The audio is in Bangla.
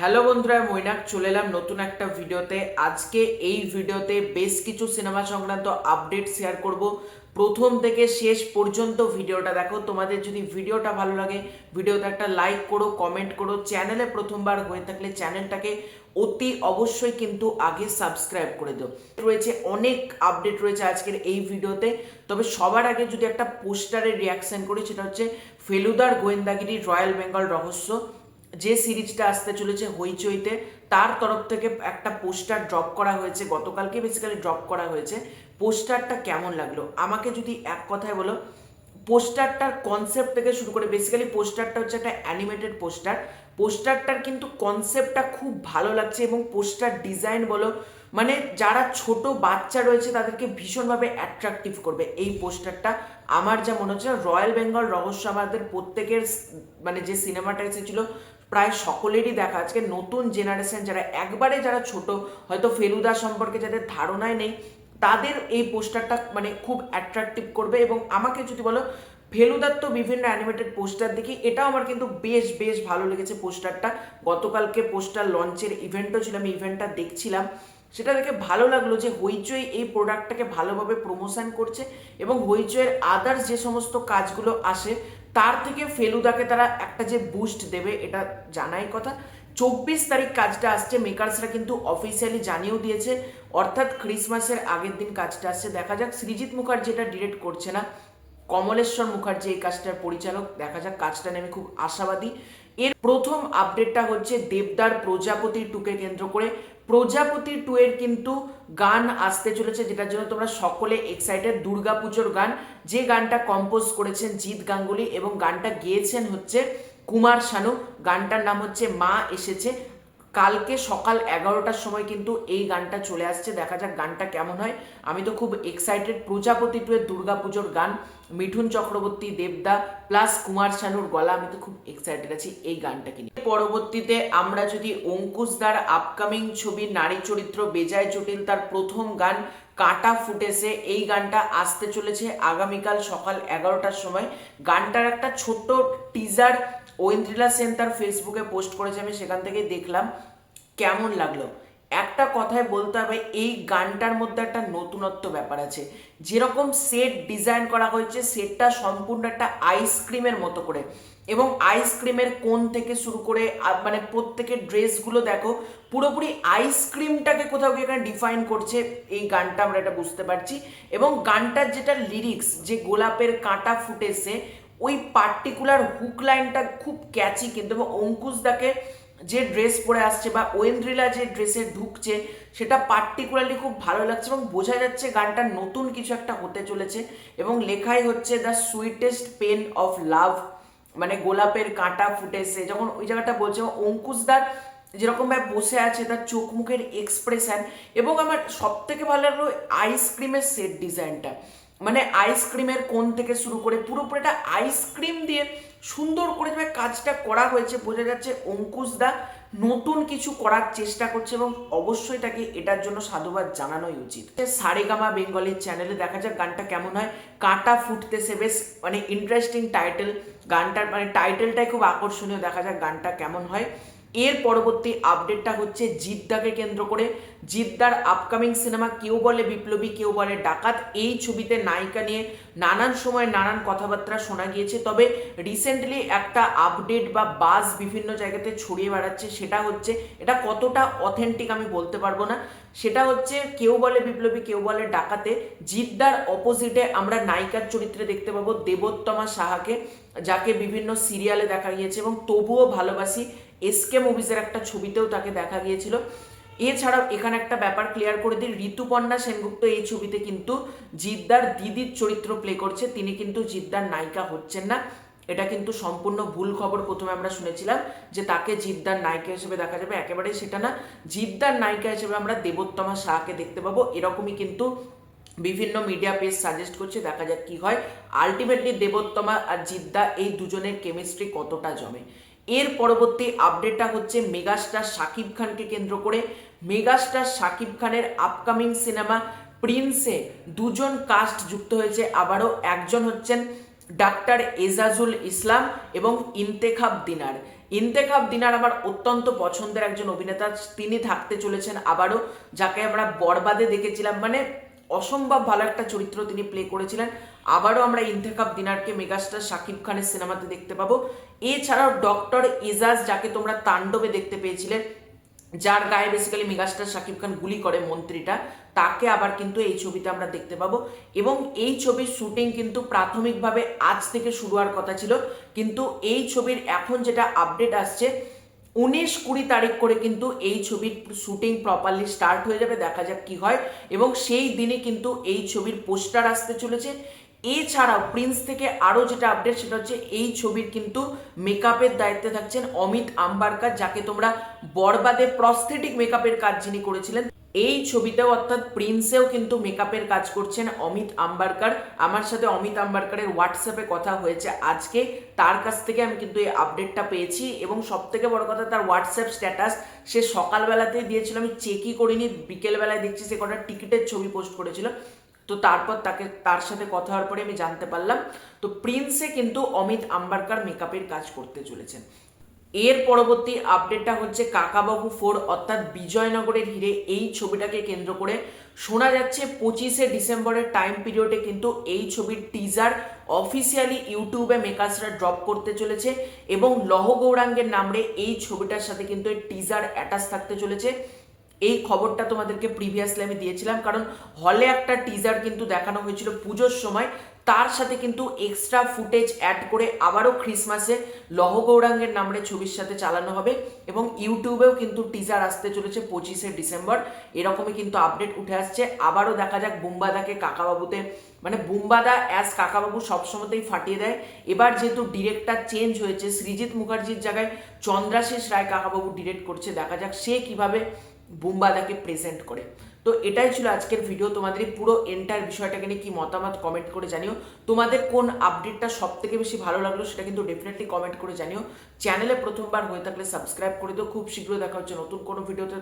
হ্যালো বন্ধুরা, মৈনাক চলে এলাম নতুন একটা ভিডিওতে। আজকে এই ভিডিওতে বেশ কিছু সিনেমা সংক্রান্ত আপডেট শেয়ার করব। প্রথম থেকে শেষ পর্যন্ত ভিডিওটা দেখো। তোমাদের যদি ভিডিওটা ভালো লাগে ভিডিওতে একটা লাইক করো, কমেন্ট করো। চ্যানেলে প্রথমবার হয়ে থাকলে চ্যানেলটাকে অতি অবশ্যই কিন্তু আগে সাবস্ক্রাইব করে দাও। রয়েছে অনেক আপডেট রয়েছে আজকের এই ভিডিওতে। তবে সবার আগে যদি একটা পোস্টারের রিয়াকশন করি, সেটা হচ্ছে ফেলুদার গোয়েন্দাগিরি রয়্যাল বেঙ্গল রহস্য যে সিরিজটা আসতে চলেছে হইচইতে, তার তরফ থেকে একটা পোস্টার ড্রপ করা হয়েছে। গতকালকে বেসিক্যালি ড্রপ করা হয়েছে। পোস্টারটা কেমন লাগলো আমাকে যদি এক কথায় বলো, পোস্টারটার কনসেপ্ট থেকে শুরু করে, বেসিক্যালি পোস্টারটা হচ্ছে একটা অ্যানিমেটেড পোস্টার। পোস্টারটার কিন্তু কনসেপ্টটা খুব ভালো লাগছে এবং পোস্টার ডিজাইন বলো, মানে যারা ছোট বাচ্চা রয়েছে তাদেরকে ভীষণভাবে অ্যাট্রাকটিভ করবে এই পোস্টারটা। আমার যা মনে হচ্ছে, রয়্যাল বেঙ্গল রহস্য আমাদের প্রত্যেকের মানে যে সিনেমাটা এসেছিল প্রায় সকলেরই দেখা। আজকে নতুন জেনারেশন যারা ছোট, হয়তো ফেলুদা সম্পর্কে যাদের ধারণাই নেই, তাদের এই পোস্টারটা মানে খুব অ্যাট্রাকটিভ করবে। এবং আমাকে যদি বলো, ফেলুদার তো বিভিন্ন অ্যানিমেটেড পোস্টার দেখি, এটাও আমার কিন্তু বেশ বেশ ভালো লেগেছে পোস্টারটা। গতকালকে পোস্টার লঞ্চের ইভেন্টও ছিল, আমি ইভেন্টটা দেখছিলাম। সেটা দেখে ভালো লাগলো যে হইচই এই প্রোডাক্টটাকে ভালোভাবে প্রমোশন করছে এবং হইচইয়ের আদার্স যে সমস্ত কাজগুলো আসে তার থেকে ফেলুদাকে তারা একটা যে বুস্ট দেবে, এটা জানাই কথা। 24 তারিখ কাজটা আসছে, মেকার্সরা কিন্তু অফিসিয়ালি জানিয়েও দিয়েছে, অর্থাৎ ক্রিসমাসের আগের দিন কাজটা আসছে। দেখা যাক, সৃজিত মুখার্জি এটা ডিরেক্ট করছে না, কমলেশ্বর মুখার্জি এই কাজটার পরিচালক। দেখা যাক কাজটা নিয়ে আমি খুব আশাবাদী। এর প্রথম আপডেটটা হচ্ছে দেবদার প্রজাপতি 2কে কেন্দ্র করে। প্রজাপতি 2 এর কিন্তু গান আসতে চলেছে, যেটার জন্য তোমরা সকলে এক্সাইটেড। দুর্গাপুজোর গান, যে গানটা কম্পোজ করেছেন জিৎ গাঙ্গুলি এবং গানটা গেয়েছেন হচ্ছে কুমার শানু। গানটার নাম হচ্ছে মা এসেছে। কালকে সকাল 11টার সময় কিন্তু এই গানটা চলে আসছে। দেখা যাক গানটা কেমন হয়। আমি তো খুব এক্সাইটেড। প্রজাপতি 2 এর দুর্গাপুজোর গান, মিঠুন চক্রবর্তী, দেবদা প্লাস কুমার শানুর গলা, আমি তো খুব এক্সাইটেড আছি এই গানটাকে নিয়ে। পরবর্তীতে আমরা যদি অঙ্কুশদার আপকামিং ছবি নারী চরিত্র বেজায় জটিল, তার প্রথম গান কাটা ফুটেছে, এই গানটা আসতে চলেছে আগামীকাল সকাল 11টার সময়। গানটার একটা ছোট্ট টিজার ঐন্দ্রিলা সেন তার ফেসবুকে পোস্ট করেছে, আমি সেখান থেকে দেখলাম। কেমন লাগলো একটা কথায় বলতে হবে, এই গানটার মধ্যে একটা নতুনত্ব ব্যাপার আছে। যেরকম সেট ডিজাইন করা হয়েছে, সেটটা সম্পূর্ণ একটা আইসক্রিমের মতো করে, এবং আইসক্রিমের কোন থেকে শুরু করে মানে প্রত্যেকের ড্রেসগুলো দেখো, পুরোপুরি আইসক্রিমটাকে কোথাও গিয়ে এখানে ডিফাইন করছে এই গানটা, আমরা এটা বুঝতে পারছি। এবং গানটার যেটা লিরিক্স, যে গোলাপের কাঁটা ফুটেছে, ওই পার্টিকুলার হুক লাইনটা খুব ক্যাচি কিন্তু। এবং অঙ্কুশদাকে যে ড্রেস পরে আসছে বা ঐন্দ্রিলা যে ড্রেসে ঢুকছে, সেটা পার্টিকুলারলি খুব ভালো লাগছে এবং বোঝা যাচ্ছে গানটা নতুন কিছু একটা হতে চলেছে। এবং লেখাই হচ্ছে the sweetest pen of love, মানে গোলাপের কাঁটা ফুটেছে। যখন ওই জায়গাটা বলছে, অঙ্কুশদার যেরকম ভাবে বসে আছে, তার চোখ মুখের এক্সপ্রেশন, এবং আমার সব থেকে ভালো লাগলো আইসক্রিমের সেট ডিজাইনটা। মানে আইসক্রিমের কোন থেকে শুরু করে পুরোপুরিটা আইসক্রিম দিয়ে সুন্দর করে যে কাজটা করা হয়েছে, বোঝা যাচ্ছে অঙ্কুশদা নতুন কিছু করার চেষ্টা করছে এবং অবশ্যই তাকে এটার জন্য সাধুবাদ জানানোই উচিত। সারেগামা বেঙ্গলের চ্যানেলে দেখা যাক গানটা কেমন হয়। কাঁটা ফুটতেছে, বেশ মানে ইন্টারেস্টিং টাইটেল গানটার, মানে টাইটেলটাই খুব আকর্ষণীয়। দেখা যাক গানটা কেমন হয়। এর পরবর্তী আপডেটটা হচ্ছে জিদ্দাকে কেন্দ্র করে। জিদ্দার আপকামিং সিনেমা কেউ বলে বিপ্লবী, কেউ বলে ডাকাত, এই ছবিতে নায়িকা নিয়ে নানান সময় নানান কথাবার্তা শোনা গিয়েছে। তবে রিসেন্টলি একটা আপডেট বা বাজ বিভিন্ন জায়গাতে ছড়িয়ে বেড়াচ্ছে, সেটা হচ্ছে, এটা কতটা অথেন্টিক আমি বলতে পারবো না, সেটা হচ্ছে কেউ বলে বিপ্লবী কেউ বলে ডাকাতে জিদ্দার অপোজিটে আমরা নায়িকার চরিত্রে দেখতে পাবো দেবোত্তমা সাহাকে, যাকে বিভিন্ন সিরিয়ালে দেখা গিয়েছে এবং তবুও ভালোবাসি এসকে মুভিজের একটা ছবিতেও তাকে দেখা গিয়েছিল। এছাড়াও এখানে একটা ব্যাপার ক্লিয়ার করে দিই, ঋতুপর্ণা সেনগুপ্ত এই ছবিতে কিন্তু জিদ্দার দিদির চরিত্র প্লে করছে, তিনি কিন্তু জিদ্দার নায়িকা হচ্ছেন না। এটা কিন্তু সম্পূর্ণ ভুল খবর। প্রথমে আমরা শুনেছিলাম যে তাকে জিদ্দার নায়িকা হিসেবে দেখা যাবে, একেবারেই সেটা না। জিদ্দার নায়িকা হিসেবে আমরা দেবোত্তমা সাহাকে দেখতে পাবো, এরকমই কিন্তু বিভিন্ন মিডিয়া পেজ সাজেস্ট করছে। দেখা যাক কি হয়। আলটিমেটলি দেবোত্তমা আর জিদ্দা এই দুজনের কেমিস্ট্রি কতটা জমে। এর পরবর্তী আপডেটটা হচ্ছে মেগাস্টার শাকিব খানকে কেন্দ্র করে। মেগাস্টার শাকিব খানের আপকামিং সিনেমা প্রিন্সে দুজন কাস্ট যুক্ত হয়েছে আবারও। একজন হচ্ছেন ডাক্তার এজাজুল ইসলাম এবং ইন্তেখাব দিনার। ইন্তেখাব দিনার আমার অত্যন্ত পছন্দের একজন অভিনেতা, তিনি থাকতে চলেছেন আবারও, যাকে আমরা বরবাদে দেখেছিলাম, মানে অসম্ভব ভালো একটা চরিত্র তিনি প্লে করেছিলেন। আবারও আমরা ইন্তেখাব দিনারকে মেগাস্টার শাকিব খানের সিনেমাতে দেখতে পাবো। এছাড়াও ডক্টর ইজাজ, যাকে তোমরা তাণ্ডবে দেখতে পেয়েছিলে, যার গায়ে বেসিক্যালি মেগাস্টার শাকিব খান গুলি করে মন্ত্রীটা, তাকে আবার কিন্তু এই ছবিতে আমরা দেখতে পাবো। এবং এই ছবির শুটিং কিন্তু প্রাথমিকভাবে আজ থেকে শুরু হওয়ার কথা ছিল, কিন্তু এই ছবির এখন যেটা আপডেট আসছে 19-20 তারিখ করে কিন্তু এই ছবির শুটিং প্রপারলি স্টার্ট হয়ে যাবে। দেখা যাক কি হয়। এবং সেই দিনে কিন্তু এই ছবির পোস্টার আসতে চলেছে। এছাড়াও প্রিন্স থেকে আরও যেটা আপডেট সেটা হচ্ছে এই ছবির কিন্তু মেকআপের দায়িত্বে থাকছেন অমিত আম্বারকার, যাকে তোমরা বরবাদে প্রস্থেটিক মেকআপের কাজ যিনি করেছিলেন, এই ছবিতেও অর্থাৎ প্রিন্সেও কিন্তু মেকআপের কাজ করছেন অমিত আম্বারকার। আমার সাথে অমিত আম্বারকারের হোয়াটসঅ্যাপে কথা হয়েছে আজকে, তার কাছ থেকে আমি কিন্তু এই আপডেটটা পেয়েছি। এবং সব থেকে বড় কথা, তার হোয়াটসঅ্যাপ স্ট্যাটাস সে সকালবেলাতেই দিয়েছিল, আমি চেকই করিনি, বিকেলবেলায় দেখছি সে কটা টিকিটের ছবি পোস্ট করেছিল। তো তারপর তার সাথে কথা হওয়ার পরে আমি জানতে পারলাম, তো প্রিন্সে কিন্তু অমিত আম্বারকার মেকআপের কাজ করতে চলেছেন। এর পরবর্তী আপডেটটা হচ্ছে কাকাবাবু 4 অর্থাৎ বিজয়নগরের হিরে, এই ছবিটাকে কেন্দ্র করে শোনা যাচ্ছে 25শে ডিসেম্বরের টাইম পিরিয়ডে কিন্তু এই ছবির টিজার অফিসিয়ালি ইউটিউবে মেকার্সরা ড্রপ করতে চলেছে। এবং লহ গৌরাঙ্গের নামে এই ছবিটার সাথে কিন্তু এই টিজার অ্যাটাচ থাকতে চলেছে। এই খবরটা তোমাদেরকে প্রিভিয়াসলি আমি দিয়েছিলাম, কারণ হলে একটা টিজার কিন্তু দেখানো হয়েছিল পুজোর সময়, তার সাথে কিন্তু এক্সট্রা ফুটেজ অ্যাড করে আবারও ক্রিসমাসে লহ গৌরাঙ্গের নামে ছবির সাথে চালানো হবে। এবং ইউটিউবেও কিন্তু টিজার আসতে চলেছে 25শে ডিসেম্বর, এরকমই কিন্তু আপডেট উঠে আসছে। আবারও দেখা যাক বুম্বাদাকে কাকাবাবুতে, মানে বুম্বাদা অ্যাজ কাকাবাবু সবসময়তেই ফাটিয়ে দেয়। এবার যেহেতু ডিরেক্টর চেঞ্জ হয়েছে, সৃজিত মুখার্জির জায়গায় চন্দ্রাশিস রায় কাকাবাবু ডিরেক্ট করছে, দেখা যাক সে কিভাবে বুম্বাদাকে প্রেজেন্ট করে। তো এটাই ছিল আজকের ভিডিও। তোমাদের পুরো এন্টায়ার বিষয়টাকে নিয়ে কি মতামত কমেন্ট করে জানিও। তোমাদের কোন আপডেটটা সব থেকে বেশি ভালো লাগলো সেটা কিন্তু ডেফিনেটলি কমেন্ট করে জানিও। চ্যানেলে প্রথমবার হয়ে থাকলে সাবস্ক্রাইব করে দিও। খুব শীঘ্রই দেখা হচ্ছে নতুন কোনো ভিডিওতে।